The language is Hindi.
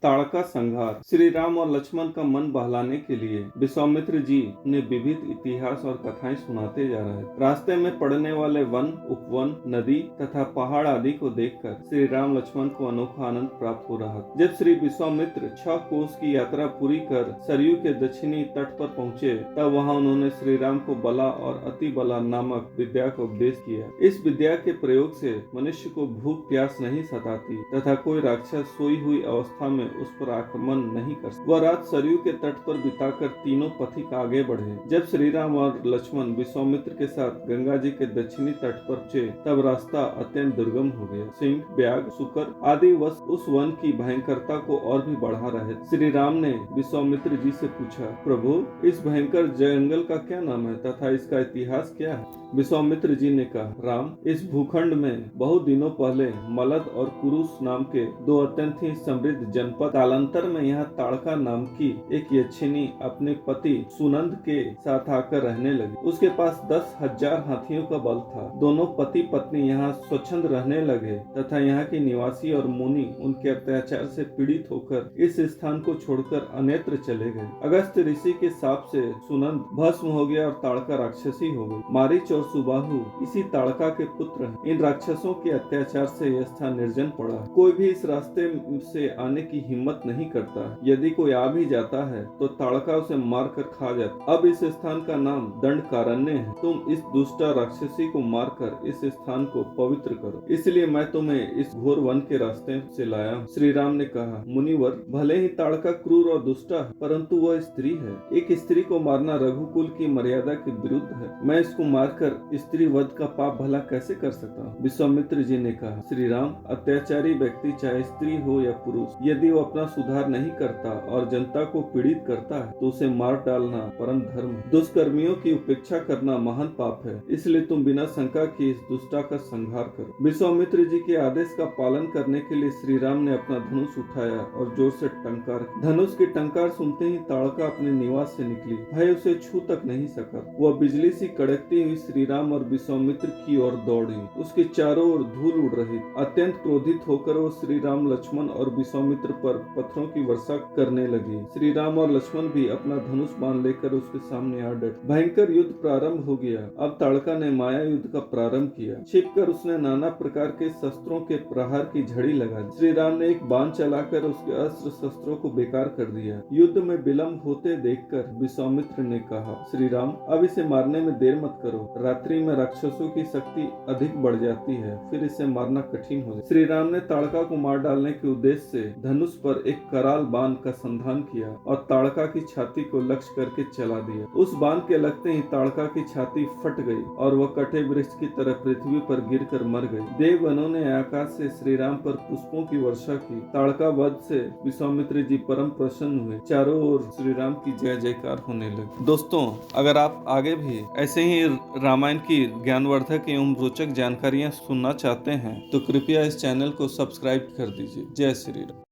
ताड़का संहार। श्री राम और लक्ष्मण का मन बहलाने के लिए विश्वामित्र जी ने विविध इतिहास और कथाएं सुनाते जा रहे हैं। रास्ते में पड़ने वाले वन, उपवन, नदी तथा पहाड़ आदि को देखकर श्री राम लक्ष्मण को अनोखा आनंद प्राप्त हो रहा था। जब श्री विश्वामित्र 6 कोस की यात्रा पूरी कर सरयू के दक्षिणी तट पर पहुँचे, तब वहाँ उन्होंने श्री राम को बला और अति बला नामक विद्या का उपदेश किया। इस विद्या के प्रयोग से मनुष्य को भूख प्यास नहीं सताती तथा कोई राक्षस सोई हुई अवस्था में उस पर आक्रमण नहीं कर सकता। वह रात सरयू के तट पर बिताकर तीनों पथिक आगे बढ़े। जब श्री राम और लक्ष्मण विश्वामित्र के साथ गंगा जी के दक्षिणी तट पर पहुंचे, तब रास्ता अत्यंत दुर्गम हो गया। सिंह, ब्याग, शुकर आदि उस वन की भयंकरता को और भी बढ़ा रहे। श्री राम ने विश्वामित्र जी से पूछा, प्रभु, इस भयंकर जंगल का क्या नाम है तथा इसका इतिहास क्या है? विश्वामित्र जी ने कहा, राम, इस भूखंड में बहुत दिनों पहले मलद और कुरुस नाम के 2 अत्यंत ही समृद्ध जनपद, कालांतर में यहाँ ताड़का नाम की एक यक्षिणी अपने पति सुनंद के साथ आकर रहने लगी। उसके पास 10,000 हाथियों का बल था। दोनों पति पत्नी यहाँ स्वच्छंद रहने लगे तथा यहाँ के निवासी और मुनि उनके अत्याचार से पीड़ित होकर इस स्थान को छोड़कर अन्यत्र चले गए। अगस्त ऋषि के शाप से सुनंद भस्म हो गया और ताड़का राक्षसी हो गई। मारीच और सुबाहु इसी ताड़का के पुत्र हैं। इन राक्षसों के अत्याचार से यह स्थान निर्जन पड़ा। कोई भी इस रास्ते से आने की हिम्मत नहीं करता। यदि कोई आ भी जाता है तो ताड़का उसे मार कर खा जाता। अब इस स्थान का नाम दंडकारण्य है। तुम इस दुष्ट राक्षसी को मारकर इस स्थान को पवित्र करो, इसलिए मैं तुम्हें इस घोर वन के रास्ते से लाया हूँ। श्री राम ने कहा, मुनिवर, भले ही ताड़का क्रूर और दुष्ट है, परंतु वह स्त्री है। एक स्त्री को मारना रघुकुल की मर्यादा के विरुद्ध है। मैं इसको मारकर स्त्री वध का पाप भला कैसे कर सकता हूँ? विश्वामित्र जी ने कहा, श्री राम, अत्याचारी व्यक्ति चाहे स्त्री हो या पुरुष, यदि वो अपना सुधार नहीं करता और जनता को पीड़ित करता है तो उसे मार डालना परम धर्म है। दुष्कर्मियों की उपेक्षा करना महान पाप है। इसलिए तुम बिना शंका की इस दुष्टा का संहार करो। विश्वामित्र जी के आदेश का पालन करने के लिए श्री राम ने अपना धनुष उठाया और जोर से टंकार। धनुष की टंकार सुनते ही ताड़का अपने निवास से निकली। भय उसे छू तक नहीं सका। वह बिजली सी कड़कती हुई श्री राम और विश्वामित्र की ओर दौड़ी। उसके चारों ओर धूल उड़ रही। अत्यंत क्रोधित होकर वो श्री राम, लक्ष्मण और विश्वामित्र पर पत्थरों की वर्षा करने लगी। श्री राम और लक्ष्मण भी अपना धनुष बाण लेकर उसके सामने आ डटे। भयंकर युद्ध प्रारंभ हो गया। अब ताड़का ने माया युद्ध का प्रारंभ किया। छिपकर उसने नाना प्रकार के शस्त्रों के प्रहार की झड़ी लगा दी। श्री राम ने एक बाण चलाकर उसके अस्त्र शस्त्रों को बेकार कर दिया। युद्ध में विलंब होते देखकर विश्वामित्र ने कहा, श्री राम, अब इसे मारने में देर मत करो। रात्रि में राक्षसों की शक्ति अधिक बढ़ जाती है, फिर इसे मारना कठिन हो जाए। श्री राम ने ताड़का को मार डालने के उद्देश्य से धनुष पर एक कराल बाण का संधान किया और ताड़का की छाती को लक्ष्य करके चला दिया। उस बाण के लगते ही ताड़का की छाती फट गई और वह कटे वृक्ष की तरह पृथ्वी पर गिरकर मर गई। देवगणों ने आकाश से श्री राम पर पुष्पों की वर्षा की। ताड़का वध से विश्वामित्र जी परम प्रसन्न हुए। चारों ओर श्री राम की जय जयकार होने लगी। दोस्तों, अगर आप आगे भी ऐसे ही रामायण की ज्ञानवर्धक एवं रोचक जानकारियाँ सुनना चाहते हैं तो कृपया इस चैनल को सब्सक्राइब कर दीजिए। जय श्री राम।